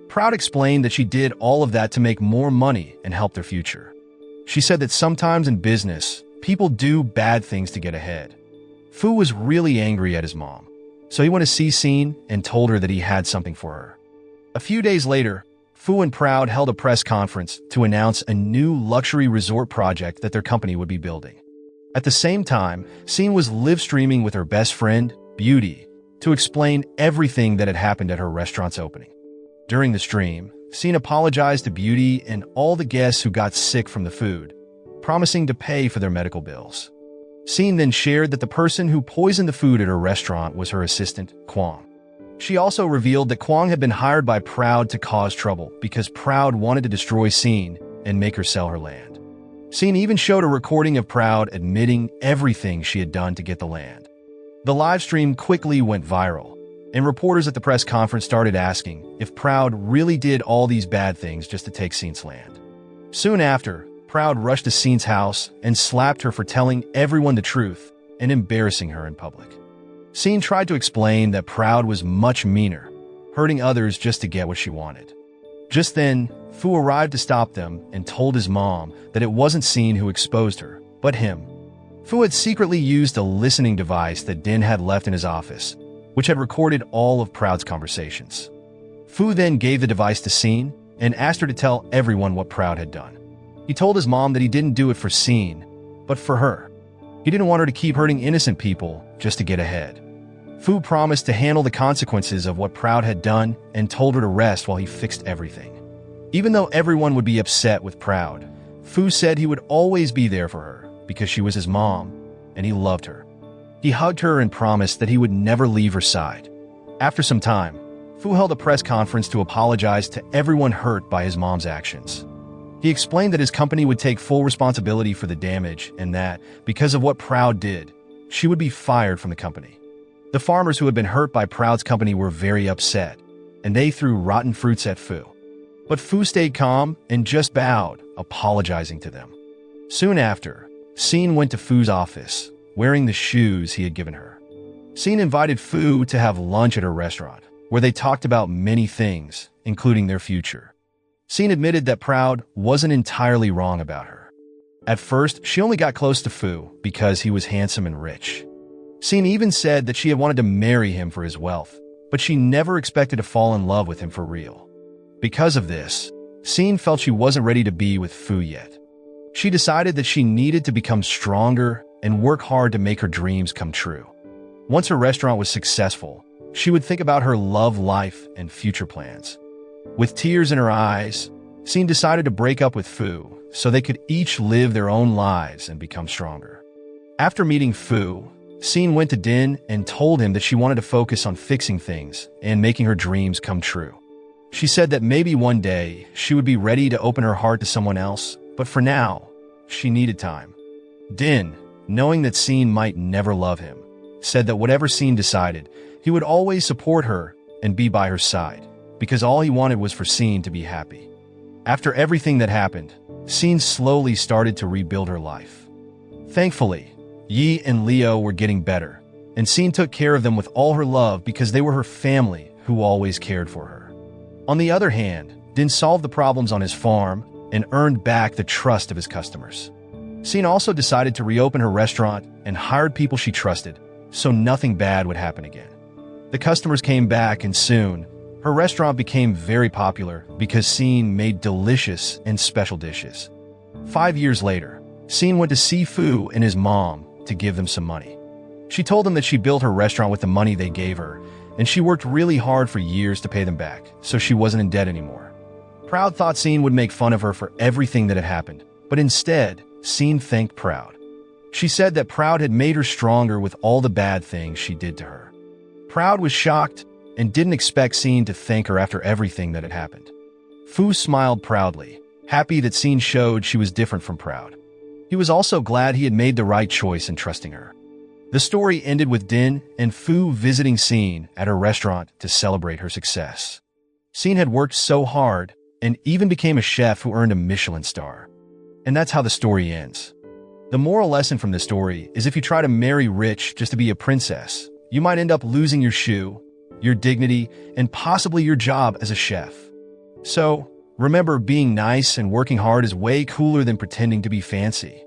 Proud explained that she did all of that to make more money and help their future. She said that sometimes in business, people do bad things to get ahead. Fu was really angry at his mom, so he went to see Scene and told her that he had something for her. A few days later, Fu and Proud held a press conference to announce a new luxury resort project that their company would be building. At the same time, Scene was live streaming with her best friend, Beauty, to explain everything that had happened at her restaurant's opening. During the stream, Scene apologized to Beauty and all the guests who got sick from the food, promising to pay for their medical bills. Scene then shared that the person who poisoned the food at her restaurant was her assistant, Kwang. She also revealed that Kwang had been hired by Proud to cause trouble because Proud wanted to destroy Scene and make her sell her land. Scene even showed a recording of Proud admitting everything she had done to get the land. The live stream quickly went viral, and reporters at the press conference started asking if Proud really did all these bad things just to take Scene's land. Soon after, Proud rushed to Scene's house and slapped her for telling everyone the truth and embarrassing her in public. Scene tried to explain that Proud was much meaner, hurting others just to get what she wanted. Just then, Fu arrived to stop them and told his mom that it wasn't Scene who exposed her, but him. Fu had secretly used a listening device that Din had left in his office, which had recorded all of Proud's conversations. Fu then gave the device to Scene and asked her to tell everyone what Proud had done. He told his mom that he didn't do it for Scene, but for her. He didn't want her to keep hurting innocent people just to get ahead. Fu promised to handle the consequences of what Proud had done and told her to rest while he fixed everything. Even though everyone would be upset with Proud, Fu said he would always be there for her because she was his mom and he loved her. He hugged her and promised that he would never leave her side. After some time, Fu held a press conference to apologize to everyone hurt by his mom's actions. He explained that his company would take full responsibility for the damage and that, because of what Proud did, she would be fired from the company. The farmers who had been hurt by Proud's company were very upset, and they threw rotten fruits at Fu. But Fu stayed calm and just bowed, apologizing to them. Soon after, Xin went to Fu's office, wearing the shoes he had given her. Xin invited Fu to have lunch at her restaurant, where they talked about many things, including their future. Xin admitted that Proud wasn't entirely wrong about her. At first, she only got close to Fu because he was handsome and rich. Xin even said that she had wanted to marry him for his wealth, but she never expected to fall in love with him for real. Because of this, Xin felt she wasn't ready to be with Fu yet. She decided that she needed to become stronger and work hard to make her dreams come true. Once her restaurant was successful, she would think about her love life and future plans. With tears in her eyes, Xin decided to break up with Fu so they could each live their own lives and become stronger. After meeting Fu, Xin went to Din and told him that she wanted to focus on fixing things and making her dreams come true. She said that maybe one day she would be ready to open her heart to someone else, but for now, she needed time. Din, knowing that Xin might never love him, said that whatever Xin decided, he would always support her and be by her side, because all he wanted was for Xin to be happy. After everything that happened, Xin slowly started to rebuild her life. Thankfully, Yi and Leo were getting better, and Xin took care of them with all her love because they were her family who always cared for her. On the other hand, Din solved the problems on his farm and earned back the trust of his customers. Xin also decided to reopen her restaurant and hired people she trusted, so nothing bad would happen again. The customers came back, and soon, her restaurant became very popular because Xin made delicious and special dishes. 5 years later, Xin went to see Fu and his mom to give them some money. She told them that she built her restaurant with the money they gave her, and she worked really hard for years to pay them back, so she wasn't in debt anymore. Proud thought Xin would make fun of her for everything that had happened, but instead, Xin thanked Proud. She said that Proud had made her stronger with all the bad things she did to her. Proud was shocked and didn't expect Xin to thank her after everything that had happened. Fu smiled proudly, happy that Xin showed she was different from Proud. He was also glad he had made the right choice in trusting her. The story ended with Din and Fu visiting Xin at her restaurant to celebrate her success. Xin had worked so hard and even became a chef who earned a Michelin star. And that's how the story ends. The moral lesson from this story is if you try to marry rich just to be a princess, you might end up losing your shoe, your dignity, and possibly your job as a chef. So, remember, being nice and working hard is way cooler than pretending to be fancy.